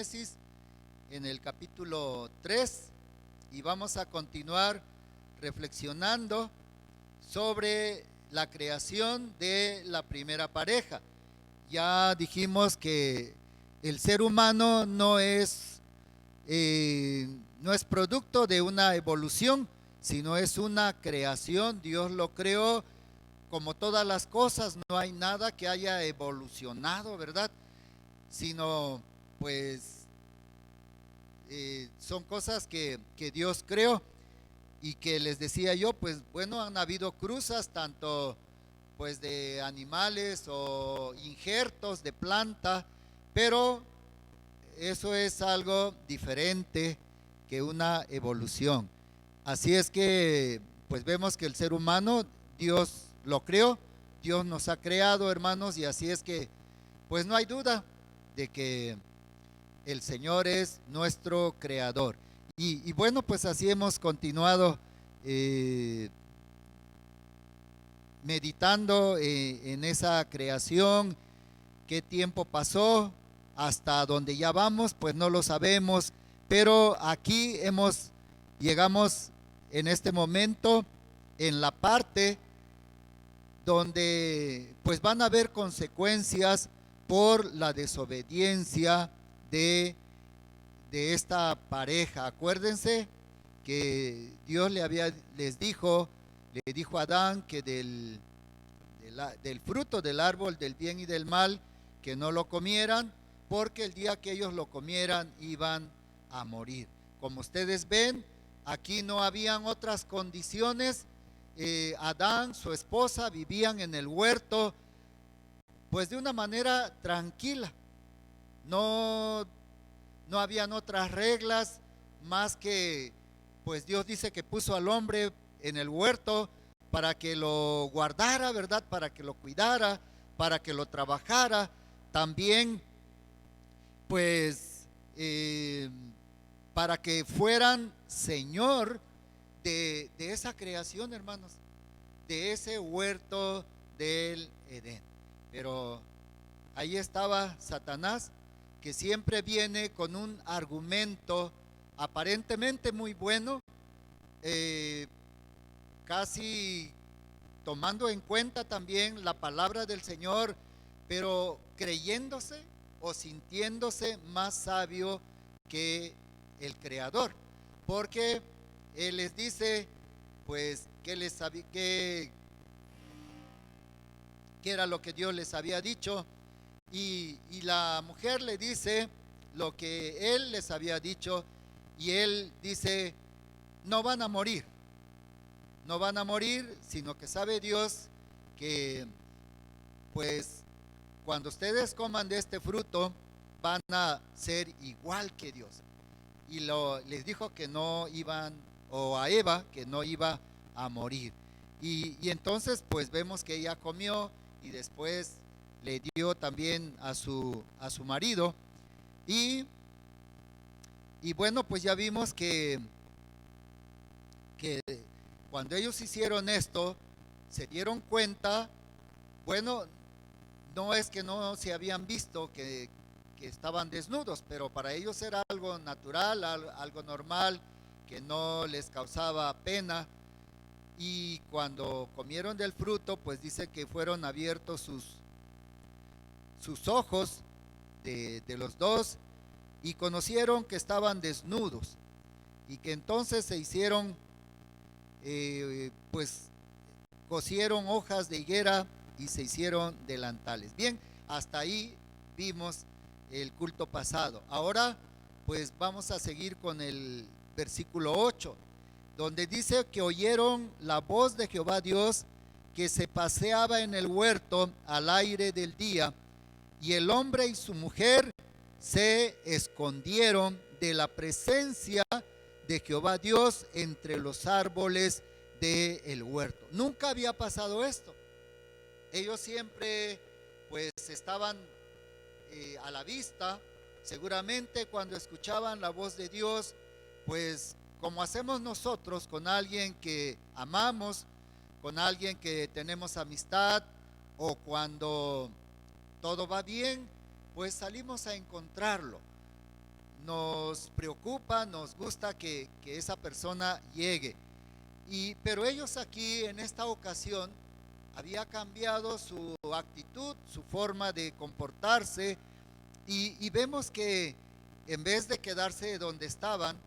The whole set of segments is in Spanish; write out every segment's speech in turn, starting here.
Génesis en el capítulo 3 y vamos a continuar reflexionando sobre la creación de la primera pareja. Ya dijimos que el ser humano no es producto de una evolución, sino es una creación. Dios lo creó como todas las cosas, no hay nada que haya evolucionado, ¿verdad? Sino pues son cosas que Dios creó y que les decía yo, pues bueno, han habido cruzas tanto pues de animales o injertos de planta, pero eso es algo diferente que una evolución. Así es que pues vemos que el ser humano, Dios lo creó, Dios nos ha creado, hermanos, y así es que pues no hay duda de que el Señor es nuestro creador. Y bueno, pues así hemos continuado meditando en esa creación. ¿Qué tiempo pasó? Hasta donde ya vamos, pues no lo sabemos, pero aquí llegamos en este momento en la parte donde pues van a haber consecuencias por la desobediencia de esta pareja. Acuérdense que Dios les dijo, le dijo a Adán que del fruto del árbol del bien y del mal, que no lo comieran, porque el día que ellos lo comieran iban a morir. Como ustedes ven, aquí no habían otras condiciones. Adán, su esposa, vivían en el huerto, pues de una manera tranquila. No, no habían otras reglas más que, pues Dios dice que puso al hombre en el huerto para que lo guardara, ¿verdad? Para que lo cuidara, para que lo trabajara. También, pues, para que fueran señor de esa creación, hermanos, de ese huerto del Edén. Pero ahí estaba Satanás, que siempre viene con un argumento aparentemente muy bueno, casi tomando en cuenta también la palabra del Señor, pero creyéndose o sintiéndose más sabio que el Creador, porque Él les dice, pues, qué era lo que Dios les había dicho, y la mujer le dice lo que Él les había dicho, y Él dice, no van a morir, no van a morir, sino que sabe Dios que pues cuando ustedes coman de este fruto van a ser igual que Dios. Y les dijo que no iban, o a Eva, que no iba a morir. Y entonces pues vemos que ella comió y después le dio también a su marido. Y bueno, pues ya vimos que cuando ellos hicieron esto, se dieron cuenta, bueno, no es que no se habían visto que estaban desnudos, pero para ellos era algo natural, algo normal, que no les causaba pena. Y cuando comieron del fruto, pues dice que fueron abiertos sus ojos de los dos y conocieron que estaban desnudos y que entonces se hicieron, pues cosieron hojas de higuera y se hicieron delantales. Bien, hasta ahí vimos el culto pasado. Ahora pues vamos a seguir con el versículo 8, donde dice que oyeron la voz de Jehová Dios que se paseaba en el huerto al aire del día, y el hombre y su mujer se escondieron de la presencia de Jehová Dios entre los árboles del huerto. Nunca había pasado esto. Ellos siempre pues estaban a la vista. Seguramente cuando escuchaban la voz de Dios, pues como hacemos nosotros con alguien que amamos, con alguien que tenemos amistad, o cuando todo va bien, pues salimos a encontrarlo. nos preocupa, nos gusta que esa persona llegue. Pero ellos aquí en esta ocasión había cambiado su actitud, su forma de comportarse, y vemos que en vez de quedarse donde estaban,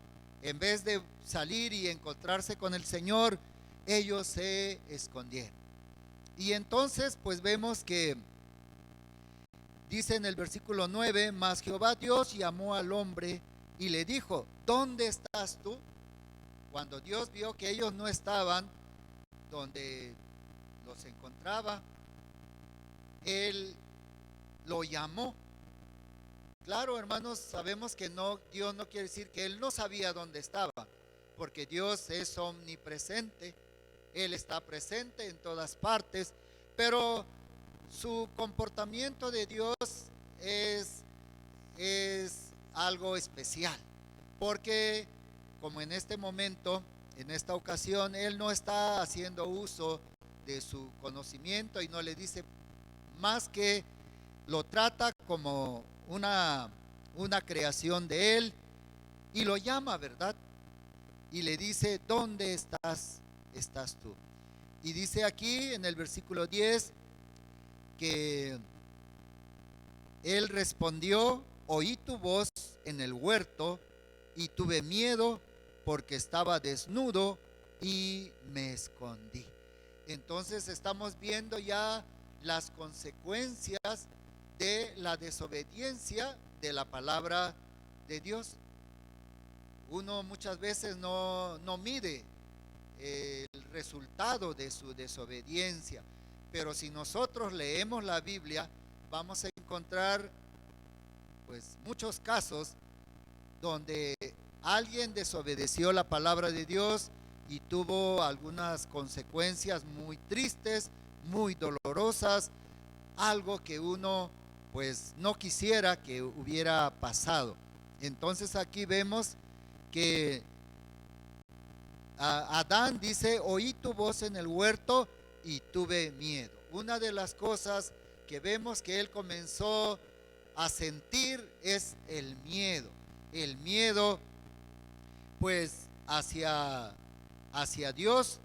en vez de salir y encontrarse con el Señor, ellos se escondieron. Y entonces pues vemos que dice en el versículo 9: mas Jehová Dios llamó al hombre y le dijo: ¿dónde estás tú? Cuando Dios vio que ellos no estaban donde los encontraba, Él lo llamó. Claro, hermanos, sabemos que Dios no quiere decir que Él no sabía dónde estaba, porque Dios es omnipresente, Él está presente en todas partes, pero su comportamiento de Dios es algo especial, porque como en este momento, en esta ocasión, Él no está haciendo uso de su conocimiento y no le dice más, que lo trata como una creación de Él, y lo llama, ¿verdad? Y le dice: ¿dónde estás tú? Y dice aquí en el versículo 10 que Él respondió: oí tu voz en el huerto y tuve miedo porque estaba desnudo y me escondí. Entonces estamos viendo ya las consecuencias de la desobediencia de la palabra de Dios. Uno muchas veces no mide el resultado de su desobediencia, pero si nosotros leemos la Biblia, vamos a encontrar pues muchos casos donde alguien desobedeció la palabra de Dios y tuvo algunas consecuencias muy tristes, muy dolorosas, algo que uno pues no quisiera que hubiera pasado. Entonces aquí vemos que Adán dice: oí tu voz en el huerto y tuve miedo. Una de las cosas que vemos que él comenzó a sentir es el miedo. El miedo pues hacia Dios,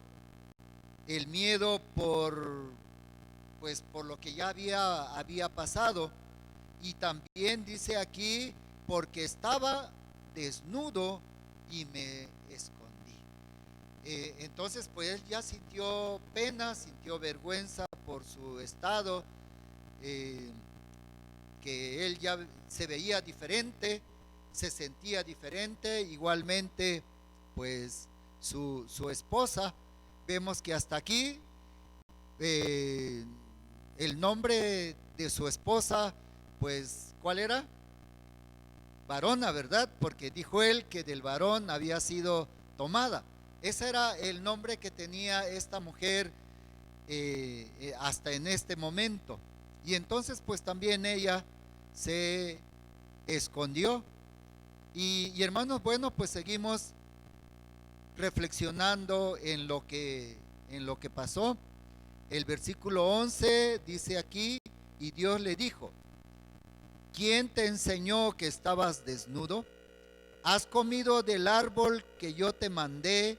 el miedo por lo que ya había pasado, y también dice aquí: porque estaba desnudo y me escondí. Entonces pues él ya sintió pena, sintió vergüenza por su estado, que él ya se veía diferente, se sentía diferente. Igualmente pues su esposa, vemos que hasta aquí el nombre de su esposa, pues ¿cuál era? Varona, ¿verdad? Porque dijo él que del varón había sido tomada. Ese era el nombre que tenía esta mujer hasta en este momento. Y entonces pues también ella se escondió. Y hermanos, bueno, pues seguimos reflexionando en lo que pasó. El versículo 11 dice aquí: y Dios le dijo: ¿quién te enseñó que estabas desnudo? ¿Has comido del árbol que yo te mandé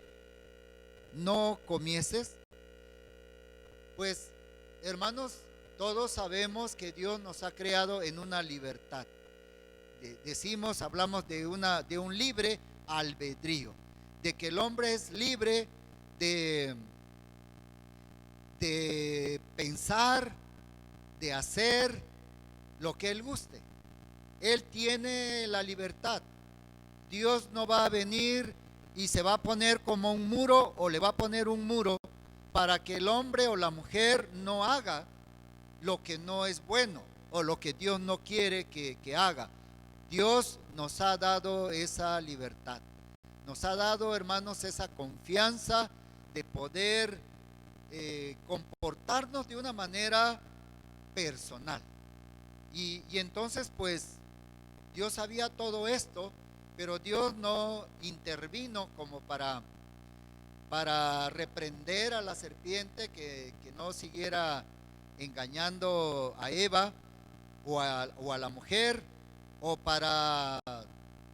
no comieses? Pues hermanos, todos sabemos que Dios nos ha creado en una libertad. Hablamos de un libre albedrío, de que el hombre es libre de pensar, de hacer lo que él guste. Él tiene la libertad. Dios no va a venir y se va a poner como un muro, o le va a poner un muro para que el hombre o la mujer no haga lo que no es bueno, o lo que Dios no quiere que haga. Dios nos ha dado esa libertad. Nos ha dado, hermanos, esa confianza de poder comportarnos de una manera personal. Y entonces pues Dios sabía todo esto, pero Dios no intervino como para reprender a la serpiente que no siguiera engañando a Eva o a la mujer, o para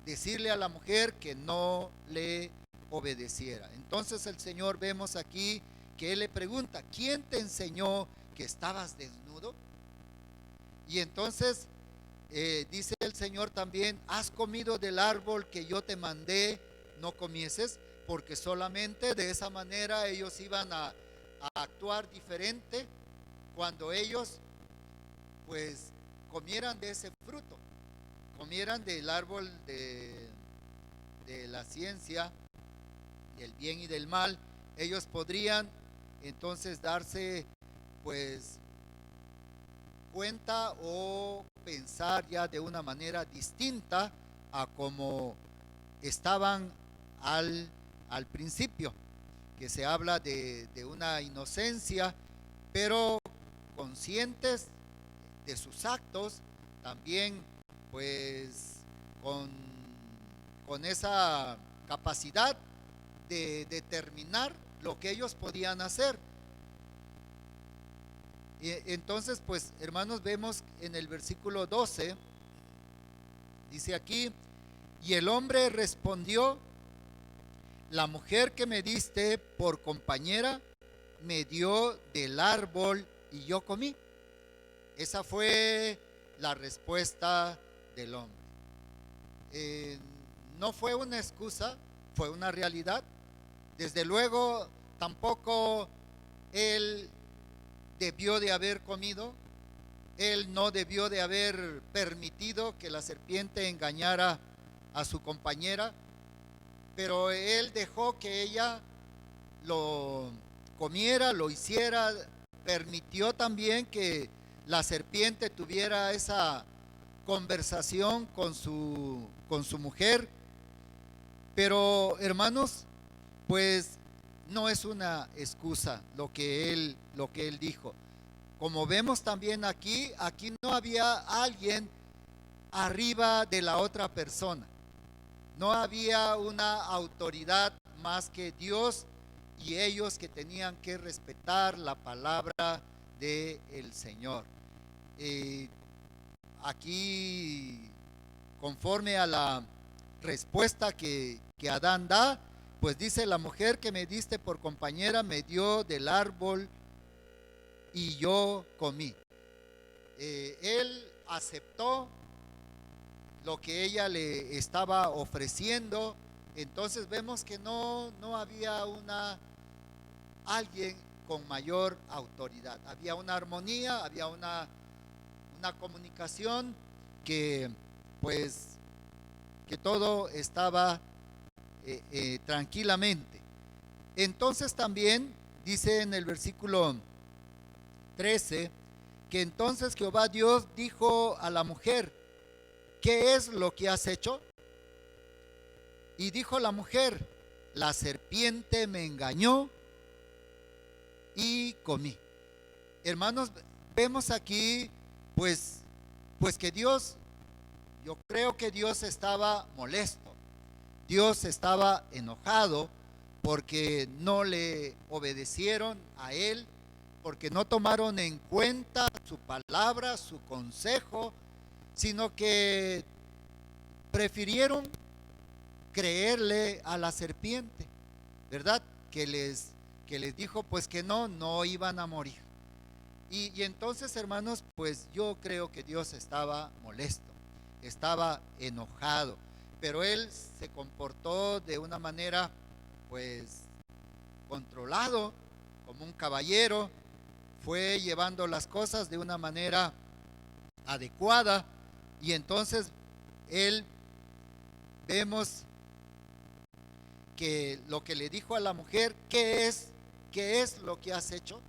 decirle a la mujer que no le obedeciera. Entonces el Señor, vemos aquí que Él le pregunta: ¿quién te enseñó que estabas desnudo? Y entonces dice el Señor también: ¿has comido del árbol que yo te mandé no comieses? Porque solamente de esa manera ellos iban a actuar diferente cuando ellos pues comieran de ese fruto, comieran del árbol de la ciencia del bien y del mal. Ellos podrían entonces darse pues cuenta o pensar ya de una manera distinta a como estaban al principio, que se habla de una inocencia, pero conscientes de sus actos, también pues con, con esa capacidad de determinar lo que ellos podían hacer. Y entonces, pues hermanos, vemos en el versículo 12, dice aquí: y el hombre respondió: la mujer que me diste por compañera me dio del árbol y yo comí. Esa fue la respuesta del hombre. No fue una excusa, fue una realidad. Desde luego, tampoco él debió de haber comido, él no debió de haber permitido que la serpiente engañara a su compañera, pero él dejó que ella lo comiera, lo hiciera, permitió también que la serpiente tuviera esa conversación con su mujer. Pero hermanos, pues no es una excusa lo que él dijo. Como vemos también aquí no había alguien arriba de la otra persona. No había una autoridad más que Dios y ellos, que tenían que respetar la palabra del Señor. Aquí, conforme a la respuesta que Adán da, pues dice: la mujer que me diste por compañera me dio del árbol y yo comí. Él aceptó lo que ella le estaba ofreciendo. Entonces vemos que no había alguien con mayor autoridad. Había una armonía, había una comunicación que pues que todo estaba tranquilamente. Entonces también dice en el versículo 13 que entonces Jehová Dios dijo a la mujer: ¿qué es lo que has hecho? Y dijo la mujer: la serpiente me engañó y comí. Hermanos, vemos aquí pues que Dios, yo creo que Dios estaba molesto, Dios estaba enojado porque no le obedecieron a él, porque no tomaron en cuenta su palabra, su consejo, sino que prefirieron creerle a la serpiente, ¿verdad? Que les dijo pues que no iban a morir. Y entonces, hermanos, pues yo creo que Dios estaba molesto, estaba enojado, pero él se comportó de una manera pues controlado, como un caballero, fue llevando las cosas de una manera adecuada. Y entonces él, vemos que lo que le dijo a la mujer: ¿qué es lo que has hecho?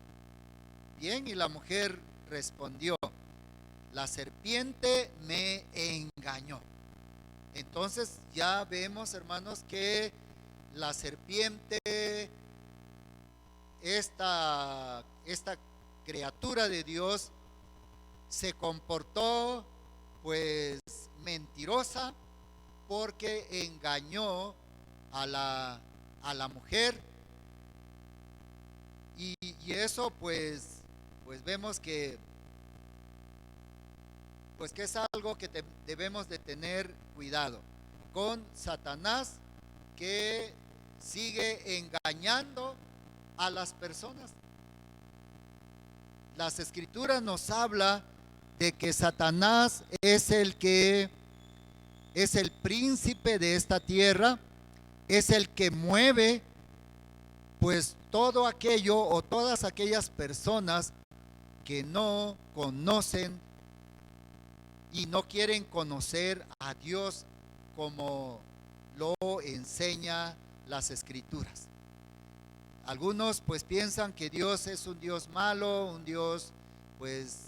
Bien, y la mujer respondió: la serpiente me engañó. Entonces ya vemos, hermanos, que la serpiente, esta criatura de Dios, se comportó pues mentirosa, porque engañó a la mujer. Y eso pues vemos que pues que es algo que debemos de tener cuidado. con Satanás, que sigue engañando a las personas. Las escrituras nos habla de que Satanás es el que es el príncipe de esta tierra, es el que mueve pues todo aquello o todas aquellas personas que no conocen y no quieren conocer a Dios como lo enseña las escrituras. Algunos pues piensan que Dios es un Dios malo, un Dios pues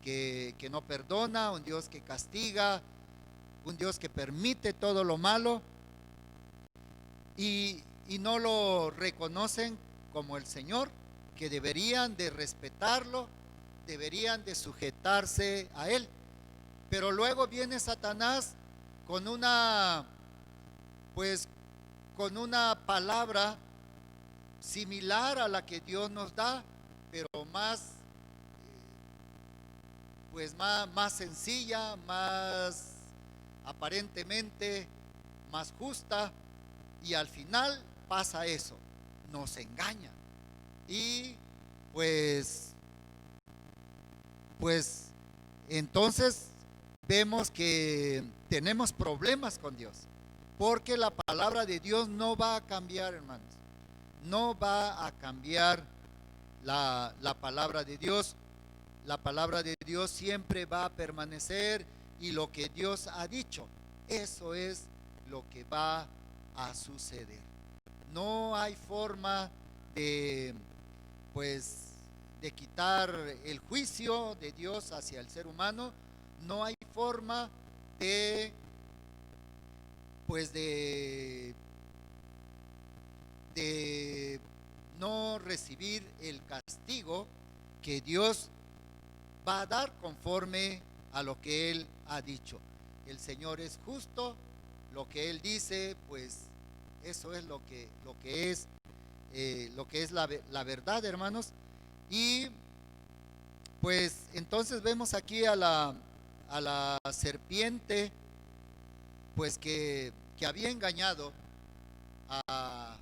que no perdona, un Dios que castiga, un Dios que permite todo lo malo, y no lo reconocen como el Señor, que deberían de respetarlo, deberían de sujetarse a Él. Pero luego viene Satanás con una palabra similar a la que Dios nos da, pero más más sencilla, más aparentemente más justa, y al final pasa eso, nos engaña y pues entonces vemos que tenemos problemas con Dios, porque la palabra de Dios no va a cambiar, hermanos. No va a cambiar la palabra de Dios. La palabra de Dios siempre va a permanecer, y lo que Dios ha dicho, eso es lo que va a suceder. No hay forma de de quitar el juicio de Dios hacia el ser humano. No hay forma de no recibir el castigo que Dios va a dar conforme a lo que Él ha dicho. El Señor es justo, lo que Él dice, pues eso es lo que es la verdad, hermanos. Y pues entonces vemos aquí a la serpiente, pues que había engañado a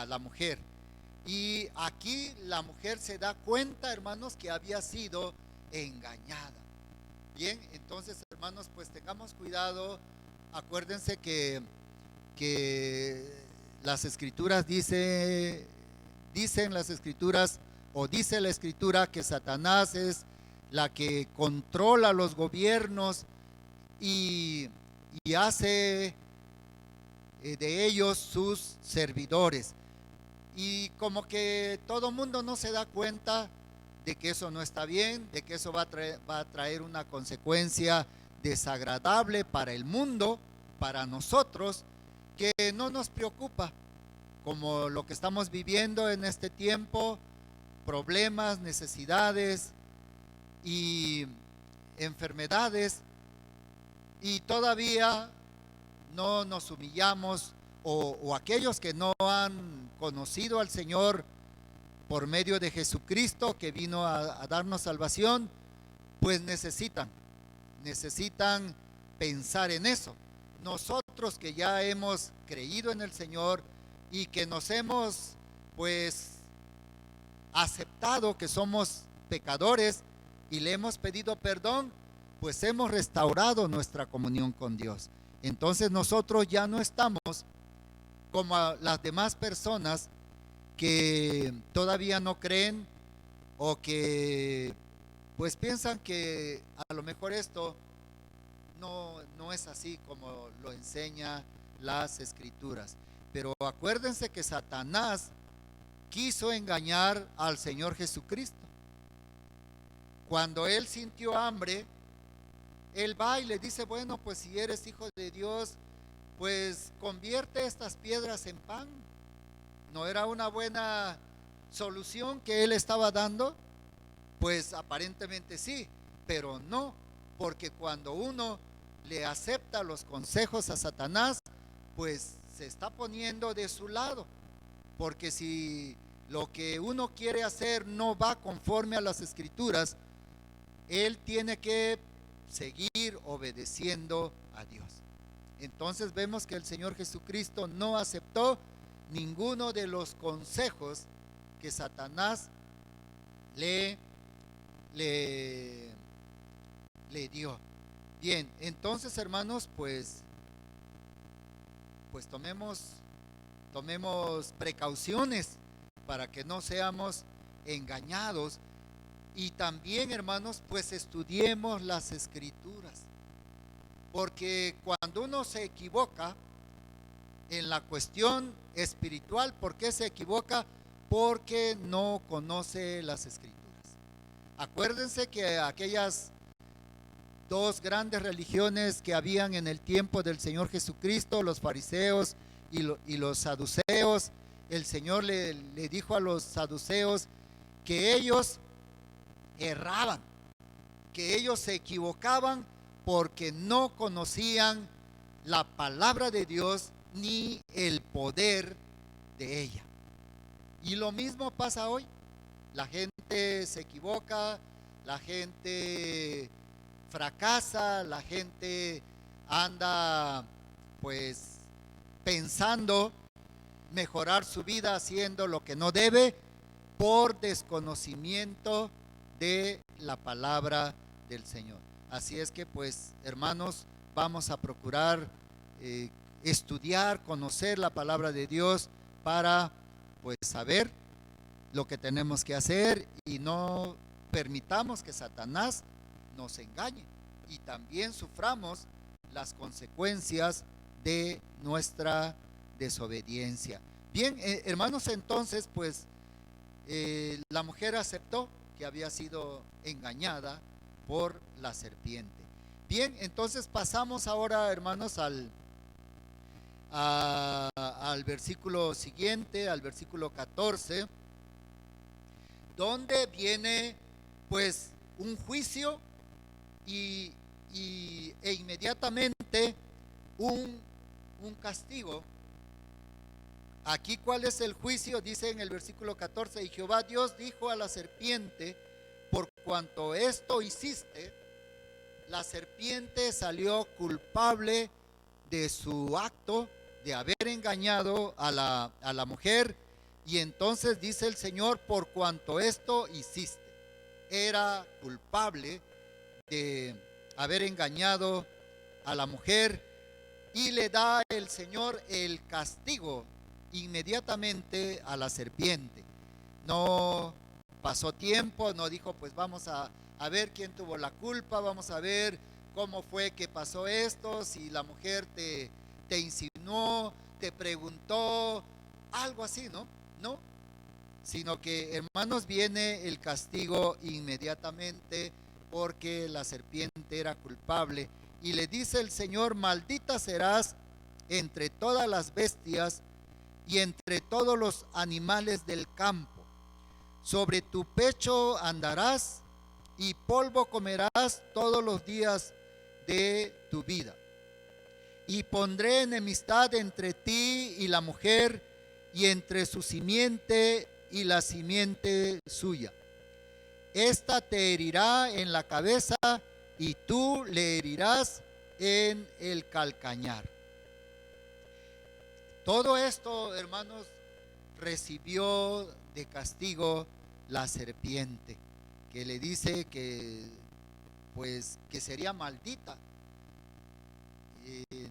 la mujer. Y aquí la mujer se da cuenta, hermanos, que había sido engañada. Bien, entonces, hermanos, pues tengamos cuidado. Acuérdense que las escrituras dicen las escrituras, o dice la escritura, que Satanás es la que controla los gobiernos y hace de ellos sus servidores. Y como que todo mundo no se da cuenta de que eso no está bien, de que eso va a traer una consecuencia desagradable para el mundo, para nosotros, que no nos preocupa, como lo que estamos viviendo en este tiempo: problemas, necesidades y enfermedades, y todavía no nos humillamos, o aquellos que no han conocido al Señor por medio de Jesucristo, que vino a darnos salvación, pues necesitan pensar en eso. Nosotros que ya hemos creído en el Señor y que nos hemos aceptado que somos pecadores y le hemos pedido perdón, pues hemos restaurado nuestra comunión con Dios. Entonces nosotros ya no estamos como las demás personas que todavía no creen, o que pues piensan que a lo mejor esto no es así como lo enseña las escrituras. Pero acuérdense que Satanás quiso engañar al Señor Jesucristo. Cuando Él sintió hambre, Él va y le dice: bueno, pues si eres hijo de Dios, pues convierte estas piedras en pan. ¿No era una buena solución que Él estaba dando? Pues aparentemente sí, pero no, porque cuando uno le acepta los consejos a Satanás, pues se está poniendo de su lado. Porque si lo que uno quiere hacer no va conforme a las escrituras, él tiene que seguir obedeciendo a Dios. Entonces vemos que el Señor Jesucristo no aceptó ninguno de los consejos que Satanás le dio. Bien, entonces hermanos, pues tomemos precauciones para que no seamos engañados. Y también, hermanos, pues estudiemos las Escrituras, porque cuando uno se equivoca en la cuestión espiritual, ¿por qué se equivoca? Porque no conoce las Escrituras. Acuérdense que aquellas dos grandes religiones que habían en el tiempo del Señor Jesucristo, los fariseos y los saduceos, el Señor le dijo a los saduceos que ellos erraban, que ellos se equivocaban porque no conocían la palabra de Dios ni el poder de ella. Y lo mismo pasa hoy. La gente se equivoca, la gente fracasa, la gente anda pues pensando mejorar su vida haciendo lo que no debe por desconocimiento de la palabra del Señor. Así es que pues, hermanos, vamos a procurar estudiar, conocer la palabra de Dios para pues saber lo que tenemos que hacer y no permitamos que Satanás nos engañe y también suframos las consecuencias de nuestra desobediencia. Bien, hermanos, entonces pues la mujer aceptó que había sido engañada por la serpiente. Bien, entonces pasamos ahora, hermanos, al versículo siguiente, al versículo 14, donde viene pues un juicio e inmediatamente un castigo. Aquí, ¿cuál es el juicio? Dice en el versículo 14: y Jehová Dios dijo a la serpiente: por cuanto esto hiciste, la serpiente salió culpable de su acto de haber engañado a la mujer. Y entonces dice el Señor: por cuanto esto hiciste. Era culpable de haber engañado a la mujer y le da el Señor el castigo inmediatamente a la serpiente. No pasó tiempo, no dijo pues vamos a ver quién tuvo la culpa, vamos a ver cómo fue que pasó esto, si la mujer te insinuó, te preguntó, algo así, ¿no? No, sino que, hermanos, viene el castigo inmediatamente porque la serpiente era culpable. Y le dice el Señor: maldita serás entre todas las bestias y entre todos los animales del campo. Sobre tu pecho andarás y polvo comerás todos los días de tu vida. Y pondré enemistad entre ti y la mujer, y entre su simiente y la simiente suya. Esta te herirá en la cabeza y tú le herirás en el calcañar. Todo esto, hermanos, recibió de castigo la serpiente, que le dice que pues que sería maldita.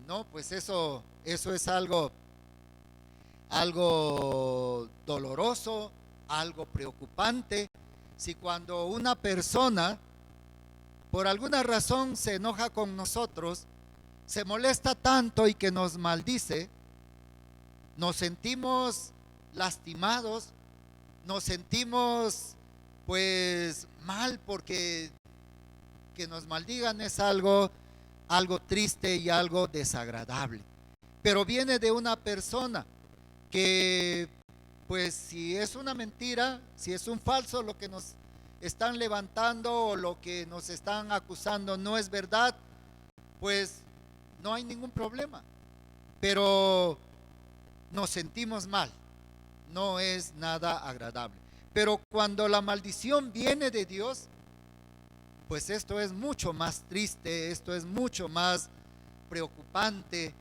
No, pues eso es algo doloroso, algo preocupante. Si cuando una persona por alguna razón se enoja con nosotros, se molesta tanto y que nos maldice, nos sentimos lastimados, nos sentimos pues mal, porque que nos maldigan es algo triste y algo desagradable. Pero viene de una persona que pues si es una mentira, si es un falso lo que nos están levantando o lo que nos están acusando no es verdad, pues no hay ningún problema. Pero nos sentimos mal, no es nada agradable. Pero cuando la maldición viene de Dios, pues esto es mucho más triste, esto es mucho más preocupante,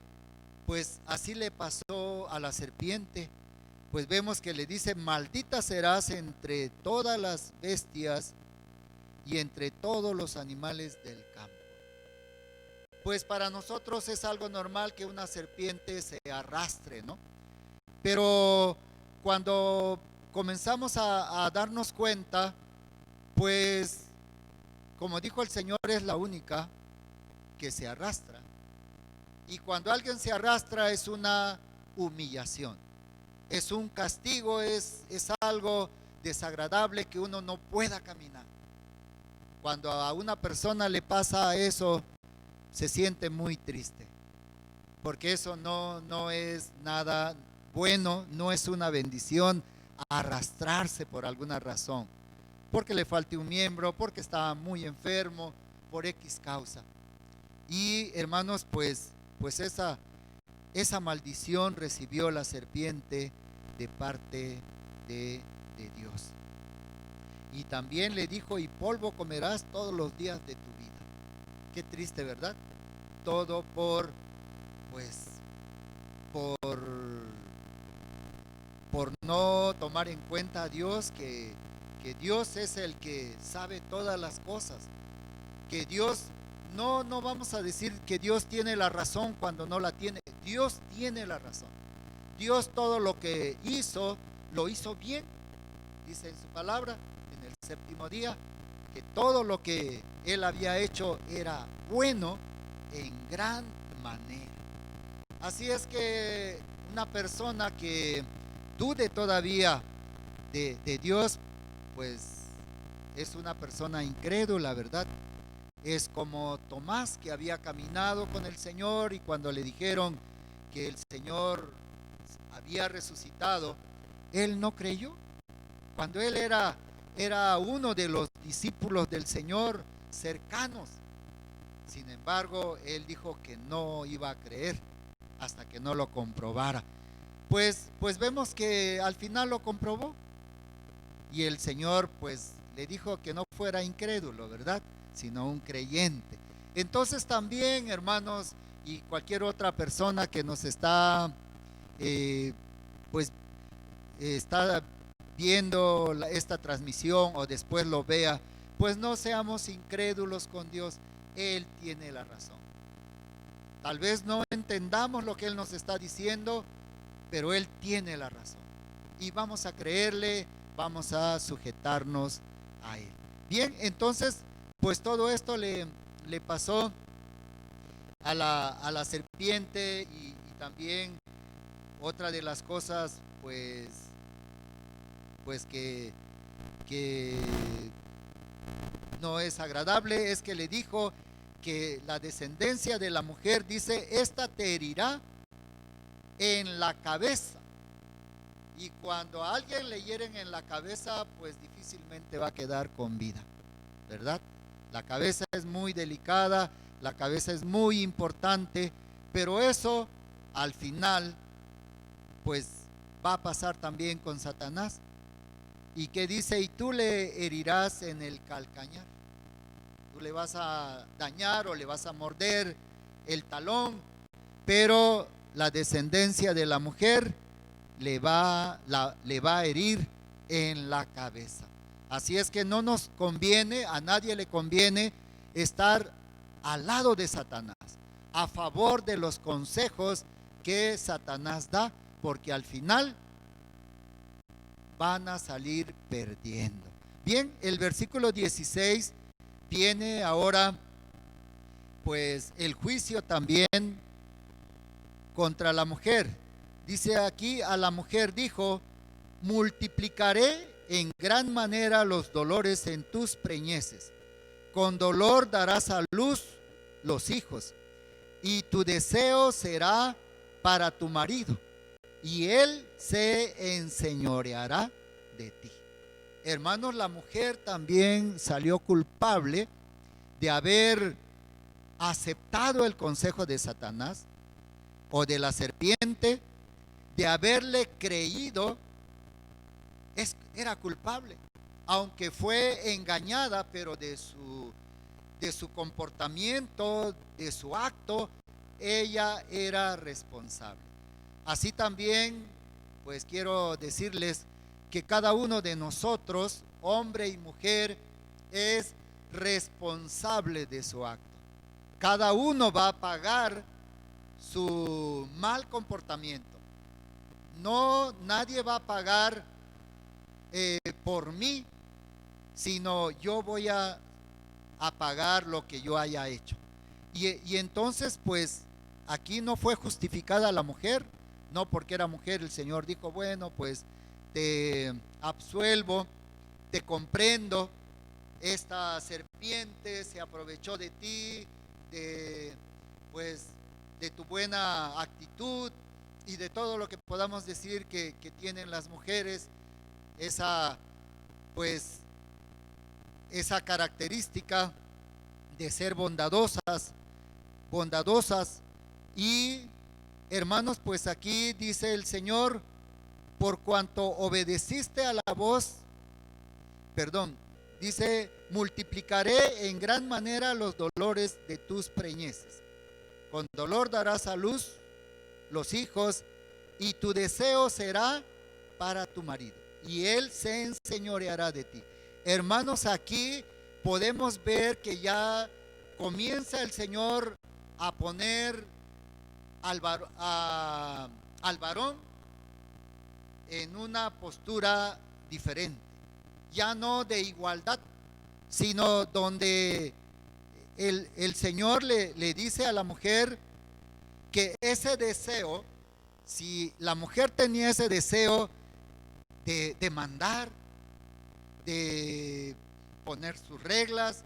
pues así le pasó a la serpiente. Pues vemos que le dice: maldita serás entre todas las bestias y entre todos los animales del campo. Pues para nosotros es algo normal que una serpiente se arrastre, ¿no? Pero cuando comenzamos a darnos cuenta, pues como dijo el Señor, es la única que se arrastra. Y cuando alguien se arrastra es una humillación, es un castigo, es algo desagradable que uno no pueda caminar. Cuando a una persona le pasa eso, se siente muy triste, porque eso no es nada bueno, no es una bendición arrastrarse por alguna razón, porque le falte un miembro, porque estaba muy enfermo, por X causa. Y hermanos, pues esa maldición recibió la serpiente de parte de Dios. Y también le dijo: y polvo comerás todos los días de tu vida. Qué triste, ¿verdad? Todo por no tomar en cuenta a Dios, que Dios es el que sabe todas las cosas, que Dios, no vamos a decir que Dios tiene la razón cuando no la tiene. Dios tiene la razón. Dios todo lo que hizo, lo hizo bien. Dice en su palabra, en el séptimo día, que todo lo que Él había hecho era bueno en gran manera. Así es que una persona que dude todavía de Dios, pues es una persona incrédula, ¿verdad? Es como Tomás, que había caminado con el Señor, y cuando le dijeron que el Señor había resucitado, él no creyó. Cuando él era uno de los discípulos del Señor cercanos. Sin embargo, él dijo que no iba a creer hasta que no lo comprobara. Pues vemos que al final lo comprobó, y el Señor pues le dijo que no fuera incrédulo, ¿verdad?, sino un creyente. Entonces también, hermanos, y cualquier otra persona que nos está está viendo esta transmisión, o después lo vea, pues no seamos incrédulos con Dios. Él tiene la razón. Tal vez no entendamos lo que Él nos está diciendo, pero Él tiene la razón, y vamos a creerle, vamos a sujetarnos a Él. Bien, entonces pues todo esto le pasó a la serpiente, y también otra de las cosas pues que no es agradable es que le dijo que la descendencia de la mujer, dice, esta te herirá en la cabeza. Y cuando a alguien le hieren en la cabeza, pues difícilmente va a quedar con vida, ¿verdad? La cabeza es muy delicada, la cabeza es muy importante, pero eso al final pues va a pasar también con Satanás. Y que dice: y tú le herirás en el calcañar. Tú le vas a dañar o le vas a morder el talón, pero la descendencia de la mujer le va a herir en la cabeza. Así es que no nos conviene, a nadie le conviene estar al lado de Satanás, a favor de los consejos que Satanás da, porque al final van a salir perdiendo. Bien, el versículo 16 tiene ahora pues el juicio también contra la mujer. Dice aquí: a la mujer dijo: multiplicaré en gran manera los dolores en tus preñeces, con dolor darás a luz los hijos, y tu deseo será para tu marido, y él se enseñoreará de ti. Hermanos, la mujer también salió culpable de haber aceptado el consejo de Satanás o de la serpiente, de haberle creído. Era culpable, aunque fue engañada, pero de su comportamiento, de su acto, ella era responsable. Así también, pues quiero decirles que cada uno de nosotros, hombre y mujer, es responsable de su acto. Cada uno va a pagar su mal comportamiento. No, nadie va a pagar por mí, sino yo voy a pagar lo que yo haya hecho. Y entonces, pues, aquí no fue justificada la mujer, no porque era mujer, el Señor dijo, bueno, pues, te absuelvo, te comprendo, esta serpiente se aprovechó de ti, pues, de tu buena actitud y de todo lo que podamos decir que tienen las mujeres, esa, pues, esa característica de ser bondadosas. Y hermanos, pues aquí dice el Señor, por cuanto obedeciste a la voz, dice, multiplicaré en gran manera los dolores de tus preñeces. Con dolor darás a luz los hijos, y tu deseo será para tu marido, y él se enseñoreará de ti. Hermanos, aquí podemos ver que ya comienza el Señor a poner al varón en una postura diferente, ya no de igualdad, sino donde el Señor le dice a la mujer que ese deseo, si la mujer tenía ese deseo de mandar, de poner sus reglas,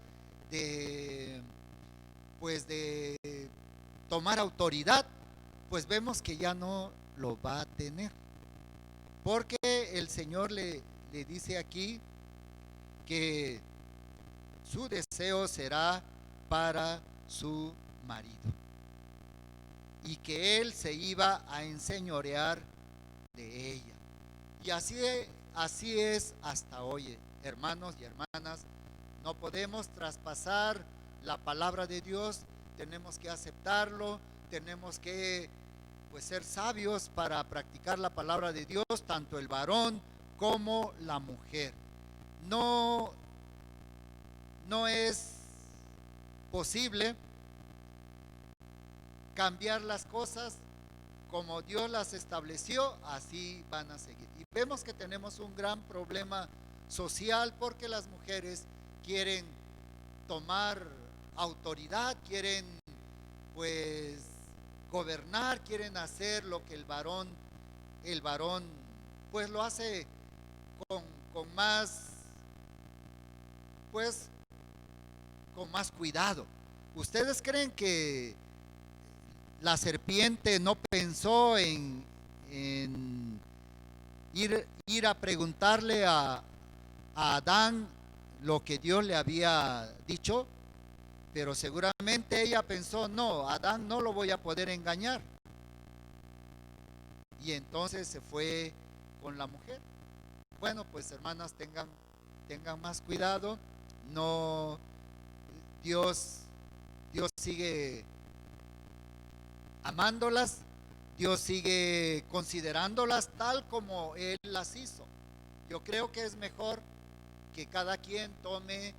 pues de tomar autoridad, pues vemos que ya no lo va a tener, porque el Señor le dice aquí que su deseo será para su marido y que él se iba a enseñorear de ella. Y así es hasta hoy, hermanos y hermanas. No podemos traspasar la palabra de Dios, tenemos que aceptarlo, tenemos que, pues, ser sabios para practicar la palabra de Dios, tanto el varón como la mujer. No es posible cambiar las cosas como Dios las estableció, así van a seguir. Y vemos que tenemos un gran problema social porque las mujeres quieren tomar autoridad, quieren, pues, gobernar, quieren hacer lo que el varón pues lo hace con más, pues, con más cuidado. ¿Ustedes creen que la serpiente no pensó en ir a preguntarle a Adán lo que Dios le había dicho? Pero seguramente ella pensó, no, Adán no lo voy a poder engañar. Y entonces se fue con la mujer. Bueno, pues, hermanas, tengan más cuidado. No, Dios sigue amándolas, Dios sigue considerándolas tal como Él las hizo. Yo creo que es mejor que cada quien tome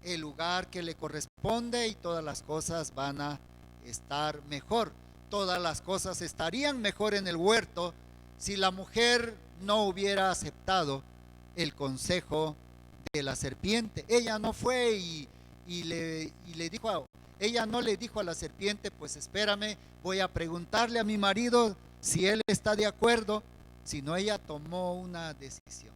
el lugar que le corresponde y todas las cosas van a estar mejor. Todas las cosas estarían mejor en el huerto si la mujer no hubiera aceptado el consejo de la serpiente. Ella no fue y le dijo, ella no le dijo a la serpiente, pues espérame, voy a preguntarle a mi marido si él está de acuerdo, sino ella tomó una decisión.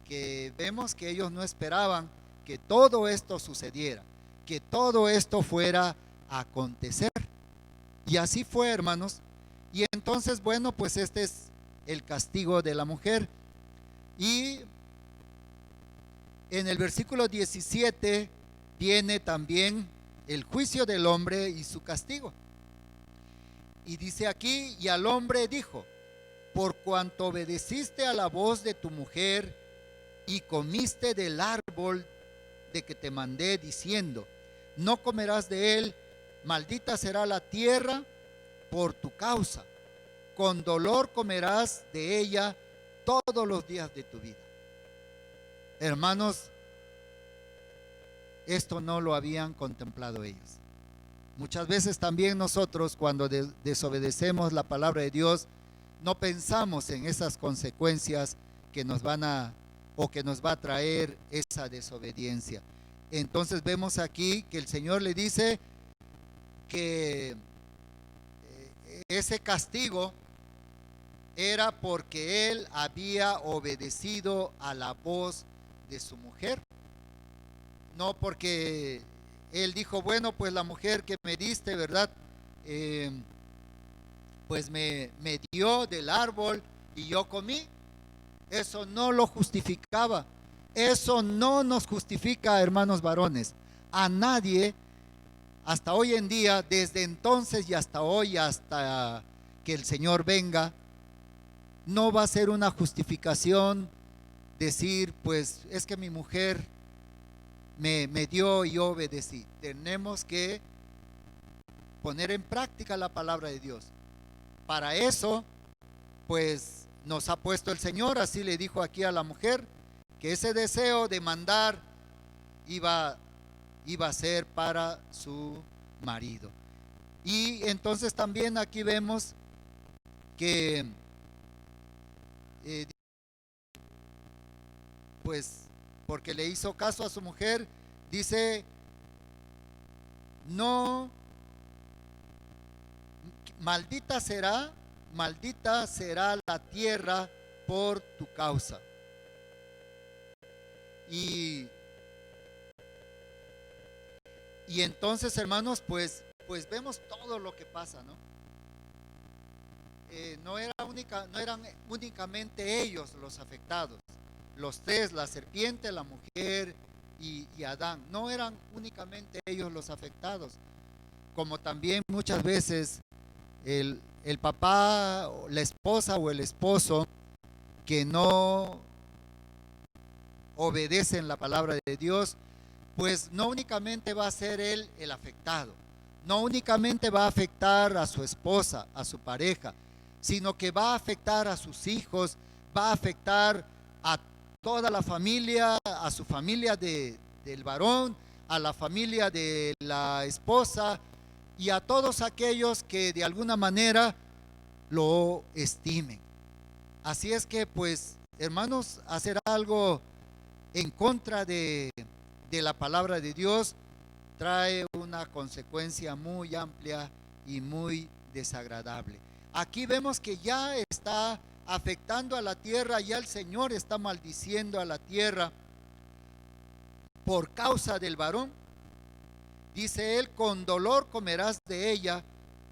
Que vemos que ellos no esperaban que todo esto sucediera, que todo esto fuera a acontecer. Y así fue, hermanos. Y entonces, bueno, pues este es el castigo de la mujer. Y en el versículo 17 viene también el juicio del hombre y su castigo. Y dice aquí, y al hombre dijo, por cuanto obedeciste a la voz de tu mujer y comiste del árbol de que te mandé diciendo, no comerás de él, maldita será la tierra por tu causa. Con dolor comerás de ella todos los días de tu vida. Hermanos, esto no lo habían contemplado ellos. Muchas veces también nosotros, cuando desobedecemos la palabra de Dios, no pensamos en esas consecuencias que nos van a o que nos va a traer esa desobediencia. Entonces vemos aquí que el Señor le dice que ese castigo era porque él había obedecido a la voz de su mujer, no porque él dijo, bueno, pues la mujer que me diste, ¿verdad? Pues me dio del árbol y yo comí. Eso no lo justificaba. Eso no nos justifica, hermanos varones. A nadie, hasta hoy en día, desde entonces y hasta hoy, hasta que el Señor venga, no va a ser una justificación decir, pues es que mi mujer me dio y yo obedecí. Tenemos que poner en práctica la palabra de Dios. Para eso, pues nos ha puesto el Señor, así le dijo aquí a la mujer, que ese deseo de mandar iba a ser para su marido. Y entonces también aquí vemos que pues porque le hizo caso a su mujer, dice, no, maldita será la tierra por tu causa. Y entonces, hermanos, pues vemos todo lo que pasa, ¿no? No eran únicamente ellos los afectados. Los tres, la serpiente, la mujer y Adán, no eran únicamente ellos los afectados, como también muchas veces el papá, la esposa o el esposo que no obedecen la palabra de Dios, pues no únicamente va a ser él el afectado, no únicamente va a afectar a su esposa, a su pareja, sino que va a afectar a sus hijos, va a afectar a toda la familia, a su familia del varón, a la familia de la esposa y a todos aquellos que de alguna manera lo estimen. Así es que, pues, hermanos, hacer algo en contra de la palabra de Dios trae una consecuencia muy amplia y muy desagradable. Aquí vemos que ya está afectando a la tierra, ya el Señor está maldiciendo a la tierra por causa del varón. Dice él, con dolor comerás de ella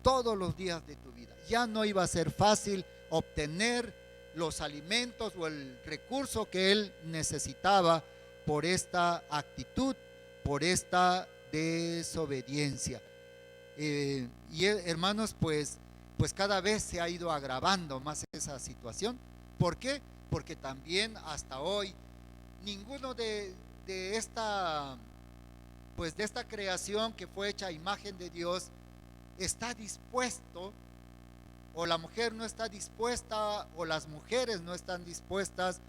todos los días de tu vida. Ya no iba a ser fácil obtener los alimentos o el recurso que él necesitaba por esta actitud, por esta desobediencia. Y hermanos, pues cada vez se ha ido agravando más esa situación. ¿Por qué? Porque también hasta hoy ninguno de esta creación que fue hecha a imagen de Dios está dispuesto, o la mujer no está dispuesta, o las mujeres no están dispuestas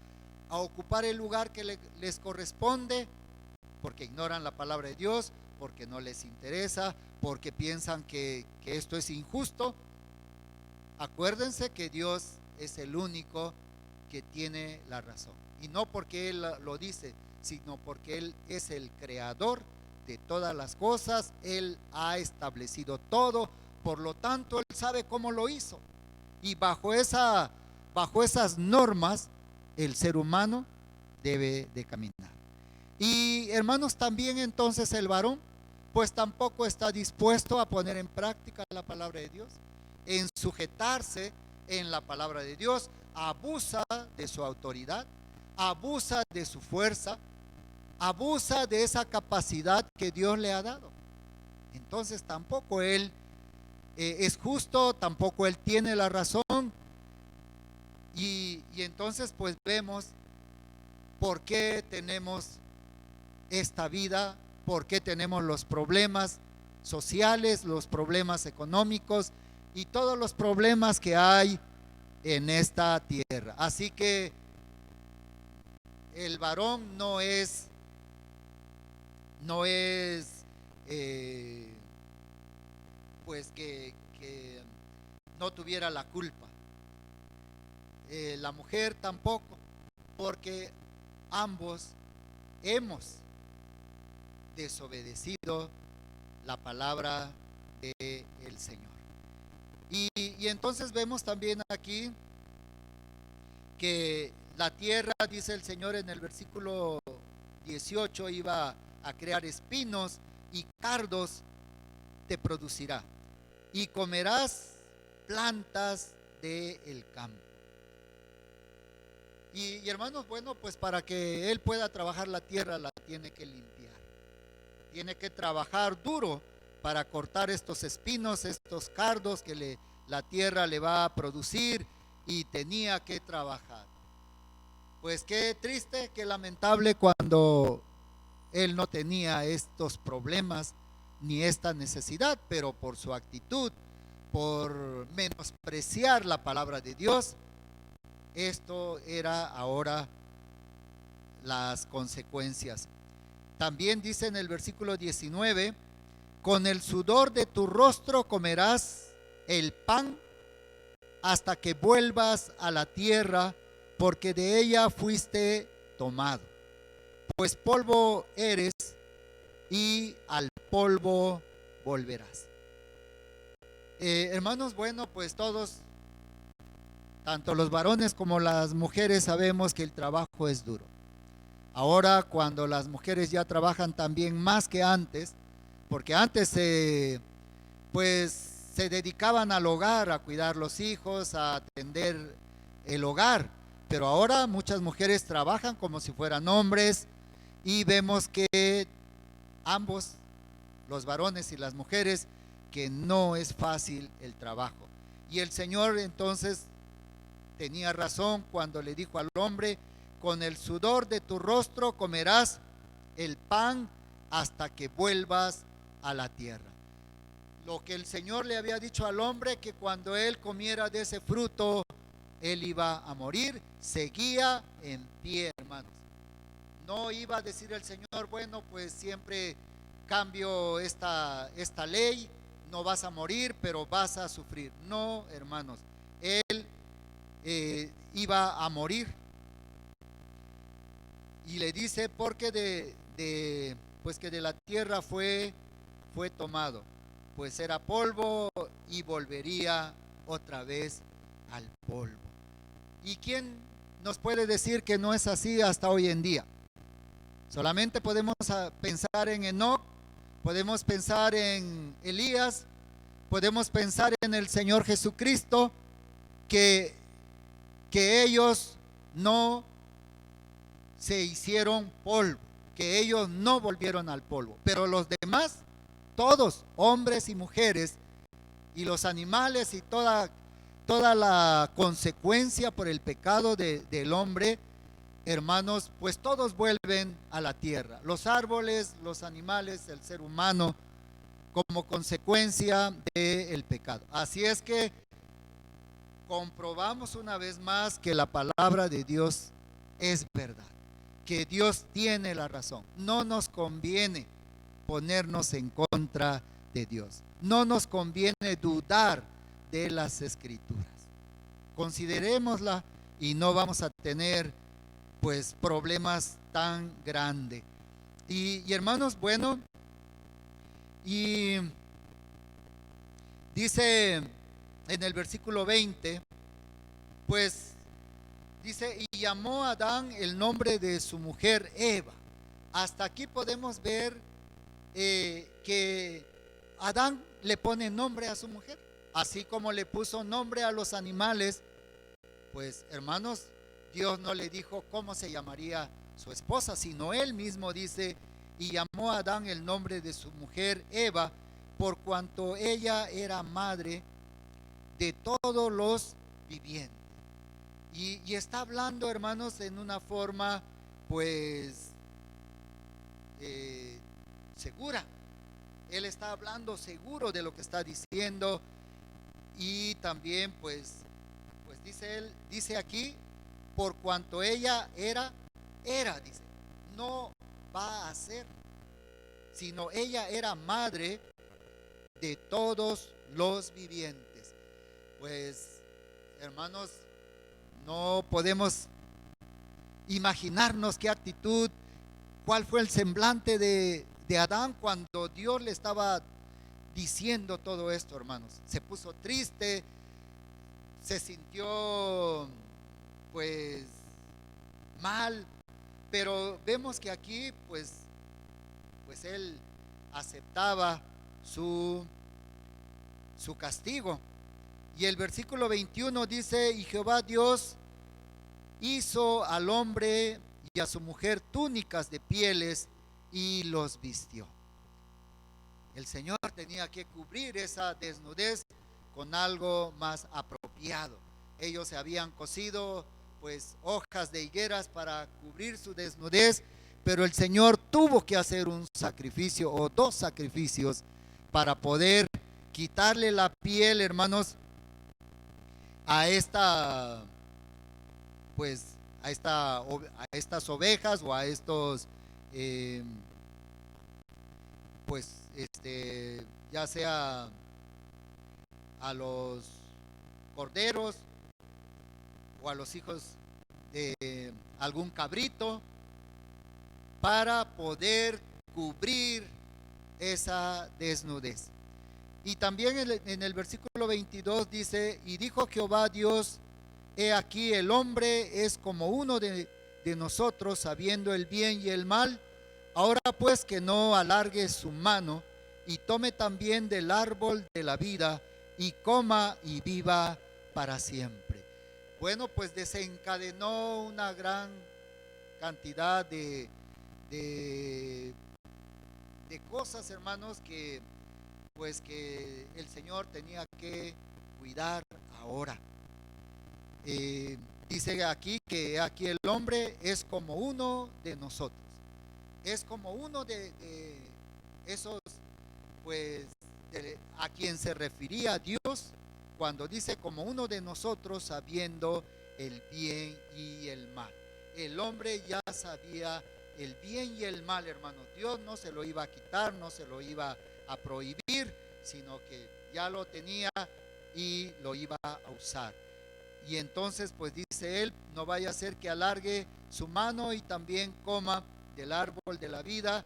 a ocupar el lugar que les corresponde, porque ignoran la palabra de Dios, porque no les interesa, porque piensan que esto es injusto. Acuérdense que Dios es el único que tiene la razón, y no porque Él lo dice, sino porque Él es el creador de todas las cosas. Él ha establecido todo, por lo tanto Él sabe cómo lo hizo, y bajo esas normas el ser humano debe de caminar. Y hermanos, también entonces el varón pues tampoco está dispuesto a poner en práctica la palabra de Dios, en sujetarse en la palabra de Dios, abusa de su autoridad, abusa de su fuerza, abusa de esa capacidad que Dios le ha dado. Entonces tampoco él es justo, tampoco él tiene la razón. Y entonces pues vemos por qué tenemos esta vida, por qué tenemos los problemas sociales, los problemas económicos y todos los problemas que hay en esta tierra. Así que el varón no es pues que no tuviera la culpa. La mujer tampoco, porque ambos hemos desobedecido la palabra del Señor. Y entonces vemos también aquí que la tierra, dice el Señor en el versículo 18, iba a crear espinos y cardos te producirá, y comerás plantas del campo. Y hermanos, bueno, pues para que él pueda trabajar la tierra, la tiene que limpiar. Tiene que trabajar duro para cortar estos espinos, estos cardos que la tierra le va a producir, y tenía que trabajar. Pues qué triste, qué lamentable cuando él no tenía estos problemas ni esta necesidad, pero por su actitud, por menospreciar la palabra de Dios, esto era ahora las consecuencias. También dice en el versículo 19, con el sudor de tu rostro comerás el pan hasta que vuelvas a la tierra, porque de ella fuiste tomado. Pues polvo eres y al polvo volverás. Hermanos, bueno, pues todos, tanto los varones como las mujeres, sabemos que el trabajo es duro. Ahora, cuando las mujeres ya trabajan también más que antes, porque antes pues se dedicaban al hogar, a cuidar los hijos, a atender el hogar, pero ahora muchas mujeres trabajan como si fueran hombres, y vemos que ambos, los varones y las mujeres, que no es fácil el trabajo. Y el Señor entonces tenía razón cuando le dijo al hombre, con el sudor de tu rostro comerás el pan hasta que vuelvas a la tierra. Lo que el Señor le había dicho al hombre, que cuando él comiera de ese fruto, él iba a morir, seguía en pie, hermanos. No iba a decir el Señor, bueno, pues siempre cambio esta ley, no vas a morir, pero vas a sufrir. No, hermanos, él iba a morir. Y le dice, porque pues que de la tierra fue tomado, pues era polvo y volvería otra vez al polvo. ¿Y quién nos puede decir que no es así hasta hoy en día? Solamente podemos pensar en Enoc, podemos pensar en Elías, podemos pensar en el Señor Jesucristo, que ellos no se hicieron polvo, que ellos no volvieron al polvo, pero los demás, todos, hombres y mujeres, y los animales y toda la consecuencia por el pecado del hombre, hermanos, pues todos vuelven a la tierra, los árboles, los animales, el ser humano, como consecuencia del pecado. Así es que comprobamos una vez más que la palabra de Dios es verdad, que Dios tiene la razón. No nos conviene ponernos en contra de Dios, no nos conviene dudar de las Escrituras. Considerémosla y no vamos a tener pues problemas tan grandes. Y hermanos, bueno, y dice en el versículo 20, pues dice, y llamó a Adán el nombre de su mujer Eva. Hasta aquí podemos ver que Adán le pone nombre a su mujer, así como le puso nombre a los animales. Pues hermanos, Dios no le dijo cómo se llamaría su esposa, sino él mismo dice, y llamó a Adán el nombre de su mujer Eva, por cuanto ella era madre de todos los vivientes. Y está hablando, hermanos, en una forma pues segura. él está hablando seguro de lo que está diciendo. Y también pues dice él, dice aquí, por cuanto ella era, dice, no va a ser, sino ella era madre de todos los vivientes. Pues, hermanos, no podemos imaginarnos qué actitud, cuál fue el semblante de Adán cuando Dios le estaba diciendo todo esto, hermanos. Se puso triste, se sintió pues mal, pero vemos que aquí pues él aceptaba su castigo. Y el versículo 21 dice: y Jehová Dios hizo al hombre y a su mujer túnicas de pieles y los vistió. El Señor tenía que cubrir esa desnudez con algo más apropiado. Ellos se habían cosido pues hojas de higueras para cubrir su desnudez, pero el Señor tuvo que hacer un sacrificio o dos sacrificios para poder quitarle la piel, hermanos, a esta pues a estas ovejas o a estos pues ya sea a los corderos o a los hijos de algún cabrito, para poder cubrir esa desnudez. Y también en el versículo 22 dice: y dijo Jehová Dios, he aquí el hombre es como uno de nosotros, sabiendo el bien y el mal. Ahora pues que no alargue su mano y tome también del árbol de la vida y coma y viva para siempre. Bueno, pues desencadenó una gran cantidad de cosas, hermanos, que pues que el Señor tenía que cuidar ahora. Dice aquí que aquí el hombre es como uno de nosotros. Es como uno de esos, pues, a quien se refería Dios cuando dice como uno de nosotros, sabiendo el bien y el mal. El hombre ya sabía el bien y el mal, hermanos. Dios no se lo iba a quitar, no se lo iba a prohibir, sino que ya lo tenía y lo iba a usar. Y entonces pues dice él: no vaya a ser que alargue su mano y también coma del árbol de la vida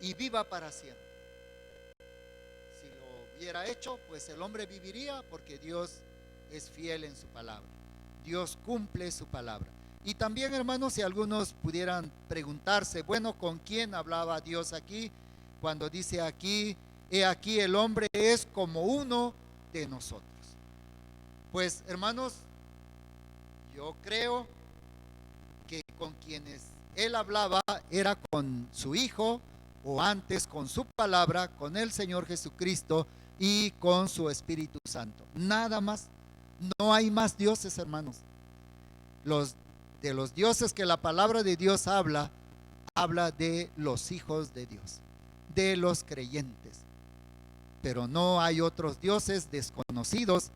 y viva para siempre. Si lo hubiera hecho, pues el hombre viviría, porque Dios es fiel en su palabra. Dios cumple su palabra. Y también, hermanos, si algunos pudieran preguntarse, bueno, ¿con quién hablaba Dios aquí? Cuando dice aquí, he aquí el hombre es como uno de nosotros. Pues, hermanos, yo creo que con quienes él hablaba era con su Hijo, o antes con su palabra, con el Señor Jesucristo y con su Espíritu Santo. Nada más. No hay más dioses, hermanos. De los dioses que la palabra de Dios habla de los hijos de Dios, de los creyentes. Pero no hay otros dioses desconocidos.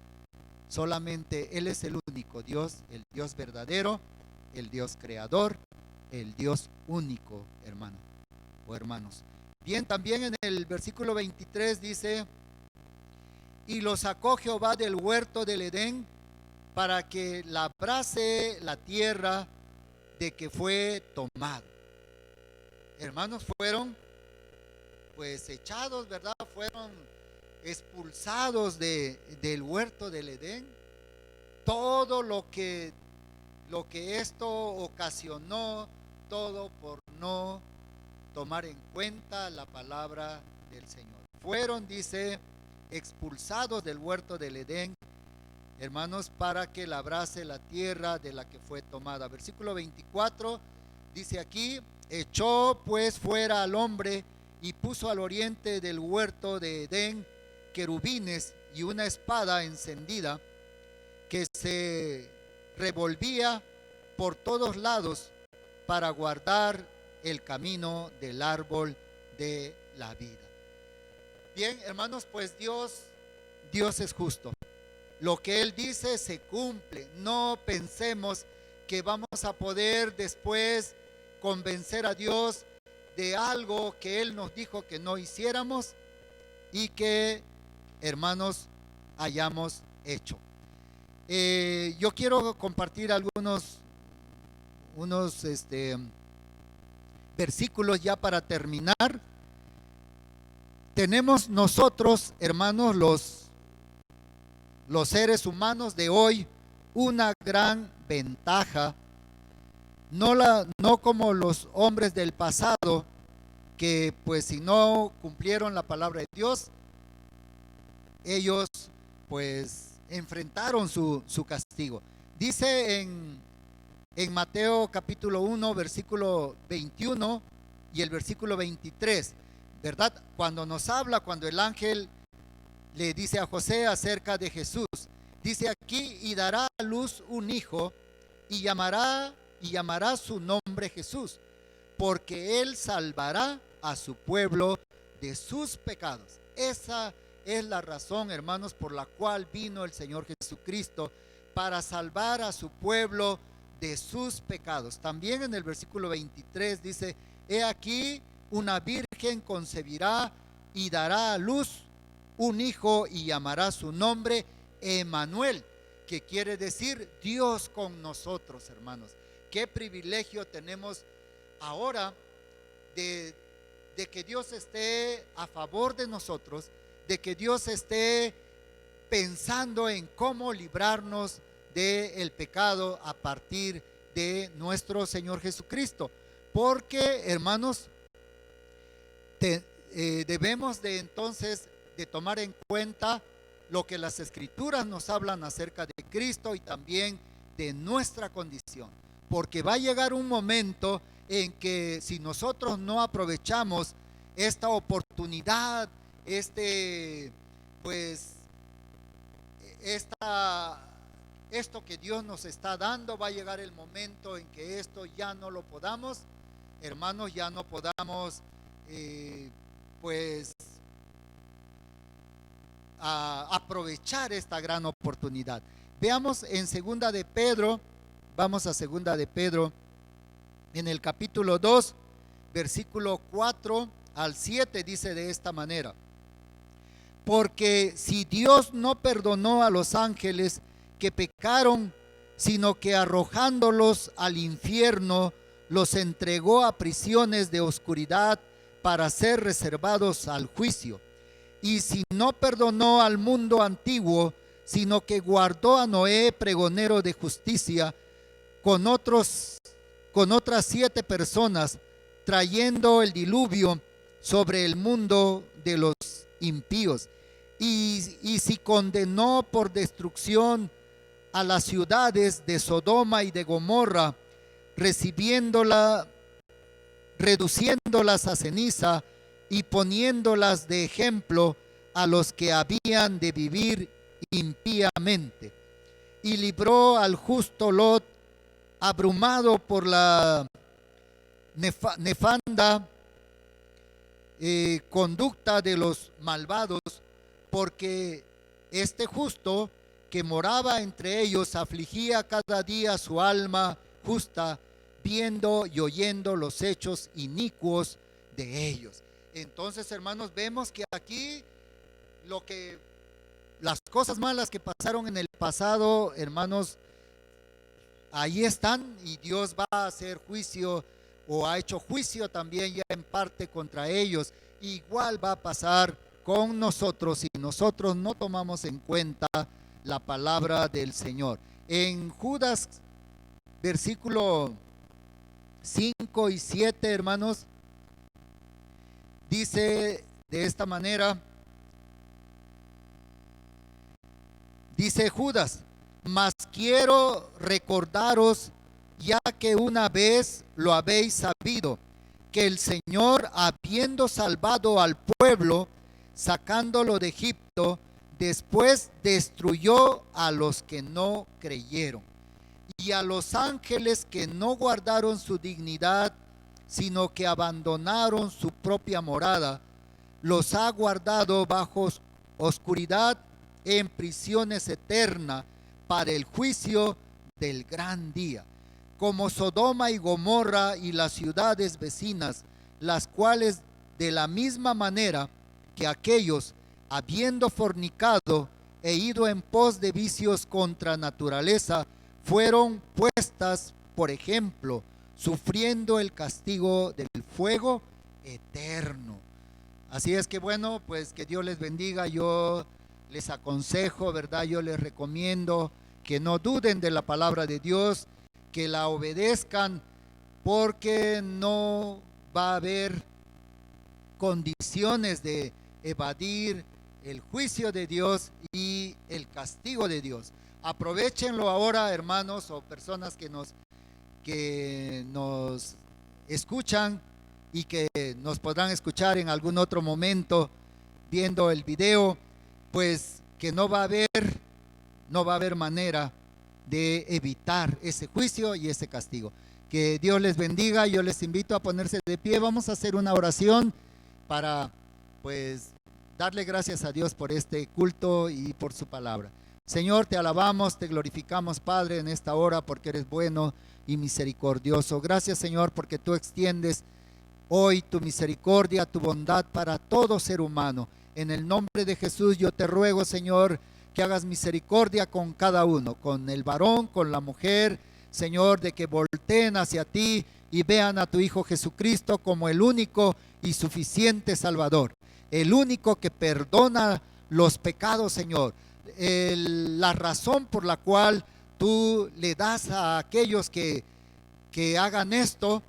Solamente Él es el único Dios, el Dios verdadero, el Dios creador, el Dios único, hermano o hermanos. Bien, también en el versículo 23 dice: y lo sacó Jehová del huerto del Edén para que labrase la tierra de que fue tomado. Hermanos, fueron pues echados, ¿verdad? Fueron expulsados del huerto del Edén. Todo lo que esto ocasionó, todo por no tomar en cuenta la palabra del Señor. Fueron, dice, expulsados del huerto del Edén, hermanos, para que labrase la tierra de la que fue tomada. Versículo 24 dice aquí: echó pues fuera al hombre y puso al oriente del huerto de Edén querubines y una espada encendida que se revolvía por todos lados para guardar el camino del árbol de la vida. Bien, hermanos, pues Dios es justo. Lo que Él dice se cumple. No pensemos que vamos a poder después convencer a Dios de algo que Él nos dijo que no hiciéramos y que, hermanos, hayamos hecho. Yo quiero compartir unos versículos ya para terminar. Tenemos nosotros, hermanos, los seres humanos de hoy, una gran ventaja, no como los hombres del pasado, que pues si no cumplieron la palabra de Dios, ellos pues enfrentaron su castigo. Dice en Mateo capítulo 1, versículo 21 y el versículo 23, ¿verdad? Cuando el ángel le dice a José acerca de Jesús, dice aquí: y dará a luz un hijo y llamará su nombre Jesús, porque él salvará a su pueblo de sus pecados. Esa es la razón, hermanos, por la cual vino el Señor Jesucristo, para salvar a su pueblo de sus pecados. También en el versículo 23 dice: he aquí, una virgen concebirá y dará a luz un hijo y llamará su nombre Emmanuel, que quiere decir Dios con nosotros, hermanos. Qué privilegio tenemos ahora de que Dios esté a favor de nosotros, de que Dios esté pensando en cómo librarnos del pecado a partir de nuestro Señor Jesucristo. Porque, hermanos, debemos de entonces de tomar en cuenta lo que las Escrituras nos hablan acerca de Cristo y también de nuestra condición, porque va a llegar un momento en que si nosotros no aprovechamos esta oportunidad, esto que Dios nos está dando, va a llegar el momento en que esto ya no lo podamos, hermanos, ya no podamos aprovechar esta gran oportunidad. Veamos en segunda de Pedro, vamos a segunda de Pedro, en el capítulo 2, versículo 4 al 7, dice de esta manera: porque si Dios no perdonó a los ángeles que pecaron, sino que arrojándolos al infierno, los entregó a prisiones de oscuridad para ser reservados al juicio. Y si no perdonó al mundo antiguo, sino que guardó a Noé, pregonero de justicia, con otras 7 personas, trayendo el diluvio sobre el mundo de los impíos. Y si condenó por destrucción a las ciudades de Sodoma y de Gomorra, reduciéndolas a ceniza y poniéndolas de ejemplo a los que habían de vivir impíamente. Y libró al justo Lot, abrumado por la nefanda conducta de los malvados, porque este justo que moraba entre ellos afligía cada día su alma justa, viendo y oyendo los hechos inicuos de ellos. Entonces, hermanos, vemos que aquí las cosas malas que pasaron en el pasado, hermanos, ahí están, y Dios va a hacer juicio, o ha hecho juicio también ya en parte contra ellos. Igual va a pasar con nosotros si nosotros no tomamos en cuenta la palabra del Señor. En Judas, versículo 5 y 7, hermanos, dice de esta manera, dice Judas: mas quiero recordaros, ya que una vez lo habéis sabido, que el Señor, habiendo salvado al pueblo, sacándolo de Egipto, después destruyó a los que no creyeron, y a los ángeles que no guardaron su dignidad, sino que abandonaron su propia morada, los ha guardado bajo oscuridad en prisiones eternas para el juicio del gran día, como Sodoma y Gomorra y las ciudades vecinas, las cuales de la misma manera que aquellos, habiendo fornicado e ido en pos de vicios contra naturaleza, fueron puestas por ejemplo, sufriendo el castigo del fuego eterno. Así es que bueno, pues que Dios les bendiga. Yo les aconsejo, ¿verdad? Yo les recomiendo que no duden de la palabra de Dios, que la obedezcan, porque no va a haber condiciones de evadir el juicio de Dios y el castigo de Dios. Aprovechenlo ahora, hermanos o personas que nos escuchan y que nos podrán escuchar en algún otro momento viendo el video, pues que no va a haber manera de evitar ese juicio y ese castigo. Que Dios les bendiga. Yo les invito a ponerse de pie. Vamos a hacer una oración para pues darle gracias a Dios por este culto y por su palabra. Señor, te alabamos, te glorificamos, Padre, en esta hora, porque eres bueno y misericordioso. Gracias, Señor, porque tú extiendes hoy tu misericordia, tu bondad para todo ser humano. En el nombre de Jesús yo te ruego, Señor, que hagas misericordia con cada uno, con el varón, con la mujer, Señor, de que volteen hacia ti y vean a tu Hijo Jesucristo como el único y suficiente Salvador, el único que perdona los pecados, Señor. La razón por la cual tú le das a aquellos que hagan esto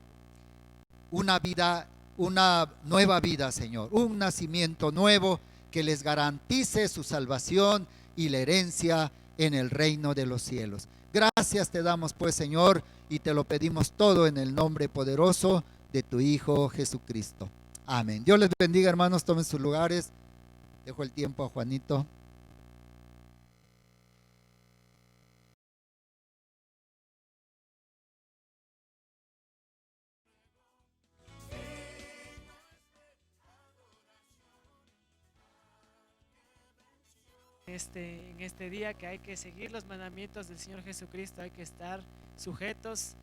una vida, una nueva vida, Señor, un nacimiento nuevo que les garantice su salvación y la herencia en el reino de los cielos. Gracias te damos pues, Señor, y te lo pedimos todo en el nombre poderoso de tu Hijo Jesucristo. Amén. Dios les bendiga, hermanos, tomen sus lugares. Dejo el tiempo a Juanito. En este día que hay que seguir los mandamientos del Señor Jesucristo, hay que estar sujetos